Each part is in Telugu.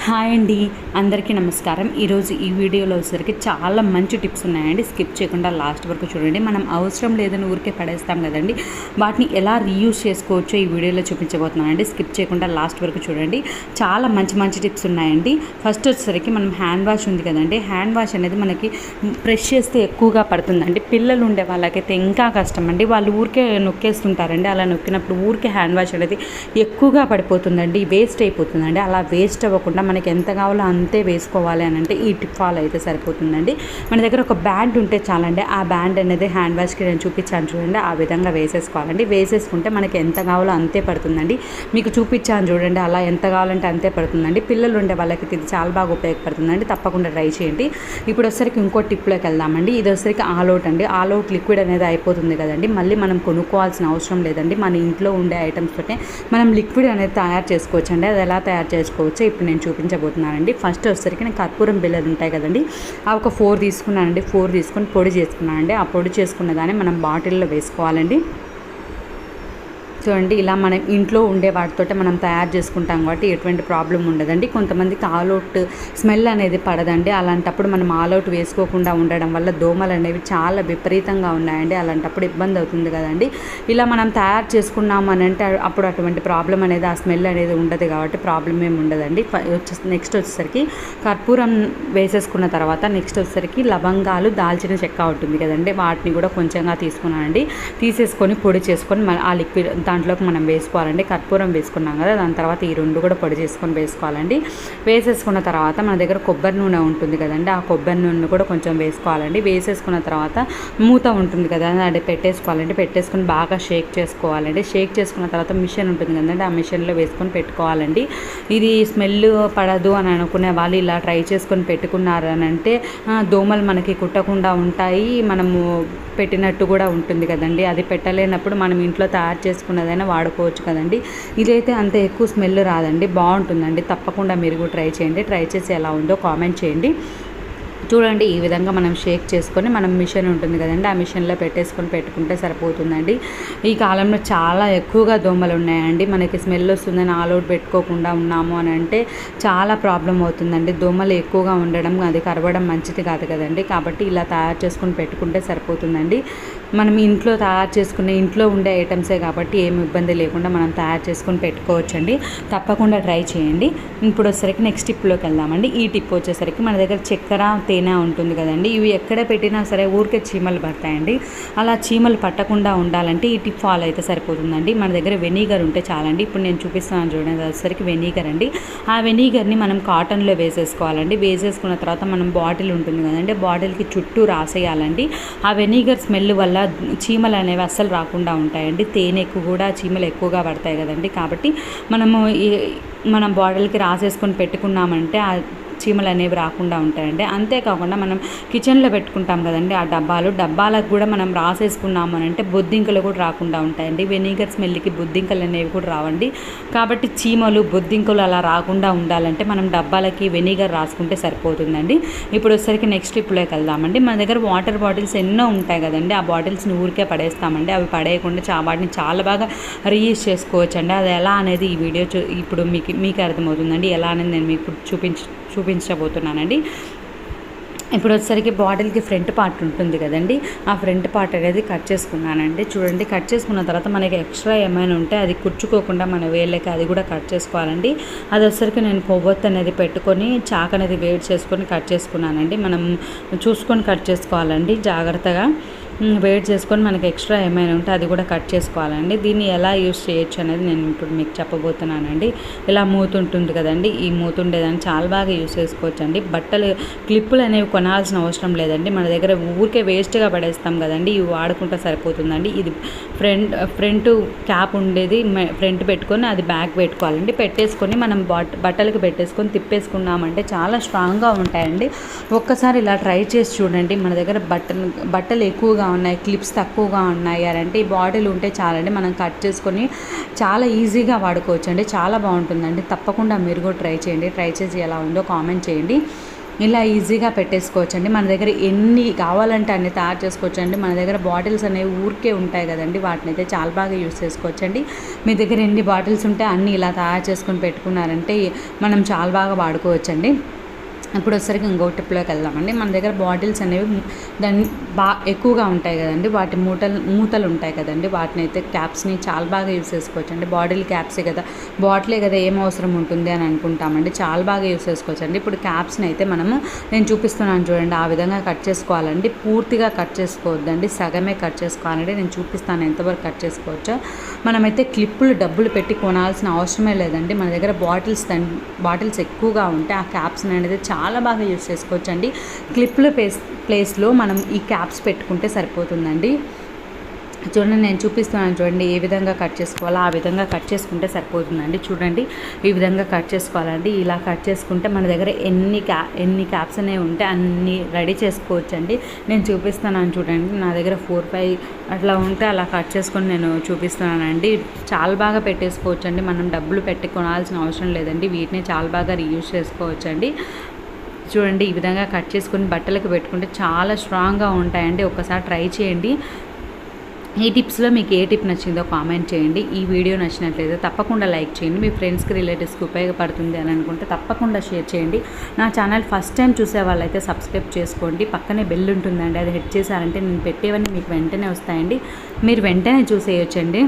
హాయ్ అండి, అందరికీ నమస్కారం. ఈరోజు ఈ వీడియోలో వచ్చేసరికి చాలా మంచి టిప్స్ ఉన్నాయండి. స్కిప్ చేయకుండా లాస్ట్ వరకు చూడండి. మనం అవసరం లేదని ఊరికే పడేస్తాం కదండి, వాటిని ఎలా రీయూజ్ చేసుకోవచ్చో ఈ వీడియోలో చూపించబోతున్నానండి. స్కిప్ చేయకుండా లాస్ట్ వరకు చూడండి. చాలా మంచి టిప్స్ ఉన్నాయండి. ఫస్ట్ వచ్చేసరికి మనం హ్యాండ్ వాష్ ఉంది కదండి, హ్యాండ్ వాష్ అనేది మనకి ప్రెష్ చేస్తే ఎక్కువగా పడుతుందండి. పిల్లలు ఉండే వాళ్ళకైతే ఇంకా కష్టం అండి. వాళ్ళు ఊరికే నొక్కేస్తుంటారండి. అలా నొక్కినప్పుడు ఊరికే హ్యాండ్ వాష్ అనేది ఎక్కువగా పడిపోతుందండి, వేస్ట్ అయిపోతుందండి. అలా వేస్ట్ అవ్వకుండా మనకి ఎంత కావాలో అంతే వేసుకోవాలి అని అంటే ఈ టిప్ ఫాలో అయితే సరిపోతుందండి. మన దగ్గర ఒక బ్యాండ్ ఉంటే చాలండి. ఆ బ్యాండ్ అనేది హ్యాండ్ వాష్కి నేను చూపించాను చూడండి, ఆ విధంగా వేసేసుకోవాలండి. వేసేసుకుంటే మనకి ఎంత కావాలో అంతే పడుతుందండి. మీకు చూపించాను చూడండి, అలా ఎంత కావాలంటే అంతే పడుతుందండి. పిల్లలు ఉండే వాళ్ళకి ఇది చాలా బాగా ఉపయోగపడుతుందండి. తప్పకుండా ట్రై చేయండి. ఇప్పుడు వచ్చరికి ఇంకో టిప్లోకి వెళ్దామండి. ఇది వచ్చరికి ఆల్ అవుట్ అండి. ఆల్ అవుట్ లిక్విడ్ అనేది అయిపోతుంది కదండి, మళ్ళీ మనం కొనుక్కోవాల్సిన అవసరం లేదండి. మన ఇంట్లో ఉండే ఐటమ్స్ తోటే మనం లిక్విడ్ అనేది తయారు చేసుకోవచ్చు అండి. అది ఎలా తయారు చేసుకోవచ్చో ఇప్పుడు నేను చూపించబోతున్నానండి. ఫస్ట్ వచ్చేసరికి నేను కర్పూరం బిళ్ళలు ఉంటాయి కదండి, ఆ ఒక 4 తీసుకున్నానండి. 4 తీసుకొని పొడి చేసుకున్నానండి. ఆ పొడి చేసుకున్న దాన్ని మనం బాటిల్లో వేసుకోవాలండి. చూడండి, ఇలా మనం ఇంట్లో ఉండే వాటితోటే మనం తయారు చేసుకుంటాం కాబట్టి ఎటువంటి ప్రాబ్లం ఉండదండి. కొంతమందికి ఆల్ అవుట్ స్మెల్ అనేది పడదండి. అలాంటప్పుడు మనం ఆల్ అవుట్ వేసుకోకుండా ఉండడం వల్ల దోమలు అనేవి చాలా విపరీతంగా ఉన్నాయండి. అలాంటప్పుడు ఇబ్బంది అవుతుంది కదండి. ఇలా మనం తయారు చేసుకున్నాం అని అంటే అప్పుడు అటువంటి ప్రాబ్లం అనేది, ఆ స్మెల్ అనేది ఉండదు కాబట్టి ప్రాబ్లం ఏమి ఉండదండి. నెక్స్ట్ వచ్చేసరికి కర్పూరం వేసేసుకున్న తర్వాత నెక్స్ట్ వచ్చేసరికి లవంగాలు, దాల్చిన చెక్క ఉంటుంది కదండి, వాటిని కూడా కొంచెంగా తీసుకున్నానండి. తీసేసుకొని పొడి చేసుకొని ఆ లిక్విడ్ దాంట్లోకి మనం వేసుకోవాలండి. కర్పూరం వేసుకున్నాం కదా, దాని తర్వాత ఈ 2 కూడా పొడి చేసుకొని వేసుకోవాలండి. వేసేసుకున్న తర్వాత మన దగ్గర కొబ్బరి నూనె ఉంటుంది కదండి, ఆ కొబ్బరి నూనె కూడా కొంచెం వేసుకోవాలండి. వేసేసుకున్న తర్వాత మూత ఉంటుంది కదా, అది పెట్టేసుకోవాలండి. పెట్టేసుకొని బాగా షేక్ చేసుకోవాలండి. షేక్ చేసుకున్న తర్వాత మిషన్ ఉంటుంది కదండి, ఆ మిషన్లో వేసుకొని పెట్టుకోవాలండి. ఇది స్మెల్ పడదు అని అనుకునే వాళ్ళు ఇలా ట్రై చేసుకొని పెట్టుకున్నారు అని అంటే దోమలు మనకి కుట్టకుండా ఉంటాయి, మనము పెట్టినట్టు కూడా ఉంటుంది కదండి. అది పెట్టలేనప్పుడు మనం ఇంట్లో తయారు చేసుకున్నదైనా వాడుకోవచ్చు కదండి. ఇదైతే అంత ఎక్కువ స్మెల్ రాదండి, బాగుంటుందండి. తప్పకుండా మీరు కూడా ట్రై చేయండి. ట్రై చేసి ఎలా ఉందో కామెంట్ చేయండి. చూడండి, ఈ విధంగా మనం షేక్ చేసుకొని మనం మిషన్ ఉంటుంది కదండి, ఆ మిషన్లో పెట్టేసుకొని పెట్టుకుంటే సరిపోతుందండి. ఈ కాలంలో చాలా ఎక్కువగా దోమలు ఉన్నాయండి. మనకి స్మెల్ వస్తుందని ఆల్ అవుట్ పెట్టుకోకుండా ఉన్నాము అని అంటే చాలా ప్రాబ్లం అవుతుందండి. దోమలు ఎక్కువగా ఉండడం, అది కరవడం మంచిది కాదు కదండి. కాబట్టి ఇలా తయారు చేసుకొని పెట్టుకుంటే సరిపోతుందండి. మనం ఇంట్లో తయారు చేసుకునే ఇంట్లో ఉండే ఐటమ్సే కాబట్టి ఏమి ఇబ్బంది లేకుండా మనం తయారు చేసుకొని పెట్టుకోవచ్చండి. తప్పకుండా ట్రై చేయండి. ఇప్పుడు వచ్చేసరికి నెక్స్ట్ టిప్లోకి వెళ్దామండి. ఈ టిప్ వచ్చేసరికి మన దగ్గర చక్కెర, తేనె ఉంటుంది కదండి, ఇవి ఎక్కడ పెట్టినా సరే ఊరికే చీమలు పడతాయండి. అలా చీమలు పట్టకుండా ఉండాలంటే ఈ టిప్ ఫాలో అయితే సరిపోతుందండి. మన దగ్గర వెనిగర్ ఉంటే చాలండి. ఇప్పుడు నేను చూపిస్తున్నాను చూడండి, వచ్చేసరికి వెనిగర్ అండి. ఆ వెనిగర్ని మనం కాటన్లో వేసేసుకోవాలండి. వేసేసుకున్న తర్వాత మనం బాటిల్ ఉంటుంది కదండి, బాటిల్కి చుట్టూ రాసేయాలండి. ఆ వెనిగర్ స్మెల్ వల్ల చీమలు అనేవి అస్సలు రాకుండా ఉంటాయండి. తేనె కూడా చీమలు ఎక్కువగా పడతాయి కదండి. కాబట్టి మనం బాటిల్కి రాసేసుకొని పెట్టుకున్నామంటే ఆ చీమలు అనేవి రాకుండా ఉంటాయండి. అంతేకాకుండా మనం కిచెన్లో పెట్టుకుంటాం కదండి, ఆ డబ్బాలకు కూడా మనం రాసేసుకున్నాము అని అంటే బొద్దింకలు కూడా రాకుండా ఉంటాయండి. వెనిగర్ స్మెల్కి బొద్దింకలు అనేవి కూడా రావండి. కాబట్టి చీమలు, బొద్దింకలు అలా రాకుండా ఉండాలంటే మనం డబ్బాలకి వెనిగర్ రాసుకుంటే సరిపోతుందండి. ఇప్పుడు వచ్చేసరికి నెక్స్ట్ టిప్లోకి వెళ్దామండి. మన దగ్గర వాటర్ బాటిల్స్ ఎన్నో ఉంటాయి కదండి, ఆ బాటిల్స్ని ఊరికే పడేస్తామండి. అవి పడేయకుండా వాటిని చాలా బాగా రీయూజ్ చేసుకోవచ్చు అండి. అది ఎలా అనేది ఈ వీడియో ఇప్పుడు మీకు అర్థమవుతుందండి. ఎలా అనేది నేను మీకు చూపించబోతున్నానండి. ఇప్పుడు వచ్చేసరికి బాటిల్కి ఫ్రంట్ పార్ట్ ఉంటుంది కదండి, ఆ ఫ్రంట్ పార్ట్ అనేది కట్ చేసుకున్నానండి. చూడండి, కట్ చేసుకున్న తర్వాత మనకి ఎక్స్ట్రా ఏమైనా ఉంటే అది కుచ్చుకోకుండా మన వేళ్ళకి అది కూడా కట్ చేసుకోవాలండి. అది వచ్చేసరికి నేను కొవ్వొత్తు అనేది పెట్టుకొని చాక్ అనేది వేడి చేసుకొని కట్ చేసుకున్నానండి. మనం చూసుకొని కట్ చేసుకోవాలండి, జాగ్రత్తగా వేడి చేసుకొని మనకి ఎక్స్ట్రా ఏమైనా ఉంటే అది కూడా కట్ చేసుకోవాలండి. దీన్ని ఎలా యూస్ చేయొచ్చు అనేది నేను ఇప్పుడు మీకు చెప్పబోతున్నానండి. ఇలా మూత ఉంటుంది కదండి, ఈ మూత ఉండేదాన్ని చాలా బాగా యూస్ చేసుకోవచ్చు అండి. బట్టలు క్లిప్పులు అనేవి కొనాల్సిన అవసరం లేదండి. మన దగ్గర ఊరికే వేస్ట్గా పడేస్తాం కదండి, ఇవి వాడుకుంటే సరిపోతుందండి. ఇది ఫ్రంట్ క్యాప్ ఉండేది ఫ్రంట్ పెట్టుకొని అది బ్యాక్ పెట్టుకోవాలండి. పెట్టేసుకొని మనం బట్టలకు పెట్టేసుకొని తిప్పేసుకున్నామంటే చాలా స్ట్రాంగ్గా ఉంటాయండి. ఒక్కసారి ఇలా ట్రై చేసి చూడండి. మన దగ్గర బట్టలు ఎక్కువగా ఉన్నాయి, క్లిప్స్ తక్కువగా ఉన్నాయి అంటే ఈ బాటిల్ ఉంటే చాలండి, మనం కట్ చేసుకొని చాలా ఈజీగా వాడుకోవచ్చు అండి. చాలా బాగుంటుందండి. తప్పకుండా మీరు కూడా ట్రై చేయండి. ట్రై చేసి ఎలా ఉందో కామెంట్ చేయండి. ఇలా ఈజీగా పెట్టేసుకోవచ్చండి. మన దగ్గర ఎన్ని కావాలంటే అన్ని తయారు చేసుకోవచ్చండి. మన దగ్గర బాటిల్స్ అనేవి ఊరికే ఉంటాయి కదండి, వాటిని అయితే చాలా బాగా యూస్ చేసుకోవచ్చండి. మీ దగ్గర ఎన్ని బాటిల్స్ ఉంటే అన్నీ ఇలా తయారు చేసుకొని పెట్టుకున్నారంటే మనం చాలా బాగా వాడుకోవచ్చండి. ఇప్పుడు వచ్చేసరికి ఇంకో టిప్లోకి వెళ్దామండి. మన దగ్గర బాటిల్స్ అనేవి దాన్ని ఎక్కువగా ఉంటాయి కదండి, వాటి మూతలు ఉంటాయి కదండి, వాటిని అయితే క్యాప్స్ని చాలా బాగా యూస్ చేసుకోవచ్చండి. బాటిల్ క్యాప్సే కదా, బాటిలే కదా, ఏం అవసరం ఉంటుంది అని అనుకుంటామండి, చాలా బాగా యూస్ చేసుకోవచ్చండి. ఇప్పుడు క్యాప్స్ని అయితే నేను చూపిస్తున్నాను చూడండి, ఆ విధంగా కట్ చేసుకోవాలండి. పూర్తిగా కట్ చేసుకోవద్దండి, సగమే కట్ చేసుకోవాలండి. నేను చూపిస్తాను ఎంతవరకు కట్ చేసుకోవచ్చో. మనమైతే క్లిప్పులు డబ్బులు పెట్టి కొనాల్సిన అవసరమే లేదండి. మన దగ్గర బాటిల్స్ ఎక్కువగా ఉంటే ఆ క్యాప్స్ని అనేది చాలా బాగా యూస్ చేసుకోవచ్చండి. క్లిప్ల ప్లేస్లో మనం ఈ క్యాప్స్ పెట్టుకుంటే సరిపోతుందండి. చూడండి, నేను చూపిస్తున్నాను చూడండి, ఏ విధంగా కట్ చేసుకోవాలో ఆ విధంగా కట్ చేసుకుంటే సరిపోతుందండి. చూడండి, ఈ విధంగా కట్ చేసుకోవాలండి. ఇలా కట్ చేసుకుంటే మన దగ్గర ఎన్ని క్యాప్స్ అనేవి ఉంటే అన్ని రెడీ చేసుకోవచ్చండి. నేను చూపిస్తున్నాను చూడండి, నా దగ్గర 4-5 అట్లా ఉంటే అలా కట్ చేసుకొని నేను చూపిస్తున్నానండి. చాలా బాగా పెట్టేసుకోవచ్చండి. మనం డబ్బులు పెట్టి కొనాల్సిన అవసరం లేదండి, వీటిని చాలా బాగా రీయూజ్ చేసుకోవచ్చండి. చూడండి, ఈ విధంగా కట్ చేసుకొని బట్టలకు పెట్టుకుంటే చాలా స్ట్రాంగ్గా ఉంటాయండి. ఒక్కసారి ట్రై చేయండి. ఈ టిప్స్లో మీకు ఏ టిప్ నచ్చిందో కామెంట్ చేయండి. ఈ వీడియో నచ్చినట్లయితే తప్పకుండా లైక్ చేయండి. మీ ఫ్రెండ్స్కి రిలేటివ్స్కి ఉపయోగపడుతుంది అని అనుకుంటే తప్పకుండా షేర్ చేయండి. నా ఛానల్ ఫస్ట్ టైం చూసే వాళ్ళైతే సబ్స్క్రైబ్ చేసుకోండి. పక్కనే బెల్ ఉంటుందండి, అది హిట్ చేశారంటే నేను పెట్టేవన్నీ మీకు వెంటనే వస్తాయండి, మీరు వెంటనే చూసేయొచ్చండి.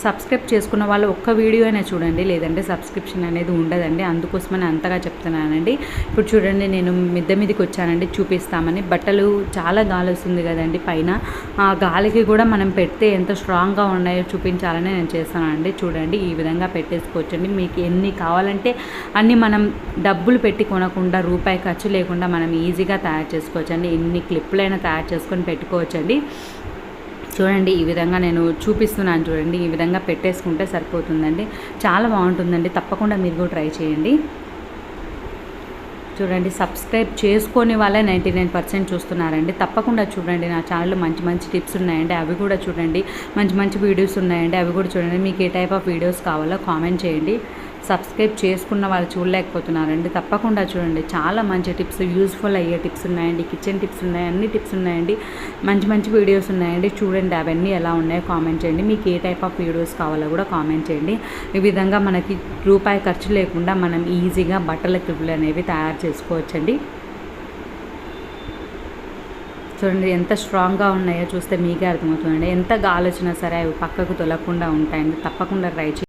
సబ్స్క్రైబ్ చేసుకున్న వాళ్ళు ఒక్క వీడియో అయినా చూడండి, లేదంటే సబ్స్క్రిప్షన్ అనేది ఉండదండి. అందుకోసమని అంతగా చెప్తున్నానండి. ఇప్పుడు చూడండి, నేను మిద్దె మీదకి వచ్చానండి చూపిస్తామని. బట్టలు చాలా గాలి వస్తుంది కదండి పైన, ఆ గాలికి కూడా మనం పెడితే ఎంత స్ట్రాంగ్గా ఉన్నాయో చూపించాలని నేను చేస్తానండి. చూడండి, ఈ విధంగా పెట్టేసుకోవచ్చండి. మీకు ఎన్ని కావాలంటే అన్నీ మనం డబ్బులు పెట్టి కొనకుండా, రూపాయి ఖర్చు లేకుండా మనం ఈజీగా తయారు చేసుకోవచ్చండి. ఎన్ని క్లిప్పులైనా తయారు చేసుకొని పెట్టుకోవచ్చండి. చూడండి, ఈ విధంగా నేను చూపిస్తున్నాను చూడండి, ఈ విధంగా పెట్టేసుకుంటే సరిపోతుందండి. చాలా బాగుంటుందండి, తప్పకుండా మీరు కూడా ట్రై చేయండి. చూడండి, సబ్స్క్రైబ్ చేసుకొని వాళ్ళే 99% చూస్తున్నారండి. తప్పకుండా చూడండి, నా ఛానల్లో మంచి మంచి టిప్స్ ఉన్నాయండి, అవి కూడా చూడండి. మంచి మంచి వీడియోస్ ఉన్నాయండి, అవి కూడా చూడండి. మీకు ఏ టైప్ ఆఫ్ వీడియోస్ కావాలో కామెంట్ చేయండి. సబ్స్క్రైబ్ చేసుకున్న వాళ్ళు చూడలేకపోతున్నారండి, తప్పకుండా చూడండి. చాలా మంచి టిప్స్, యూస్ఫుల్ అయ్యే టిప్స్ ఉన్నాయండి, కిచెన్ టిప్స్ ఉన్నాయి, అన్ని టిప్స్ ఉన్నాయండి. మంచి మంచి వీడియోస్ ఉన్నాయండి, చూడండి. అవన్నీ ఎలా ఉన్నాయో కామెంట్ చేయండి. మీకు ఏ టైప్ ఆఫ్ వీడియోస్ కావాలో కూడా కామెంట్ చేయండి. ఈ విధంగా మనకి రూపాయి ఖర్చు లేకుండా మనం ఈజీగా బట్టల క్లిప్పులు అనేవి తయారు చేసుకోవచ్చండి. చూడండి, ఎంత స్ట్రాంగ్గా ఉన్నాయో చూస్తే మీకే అర్థమవుతుందండి. ఎంత గాలి వచ్చినా సరే అవి పక్కకు తొలగకుండా ఉంటాయండి. తప్పకుండా ట్రై చేయండి.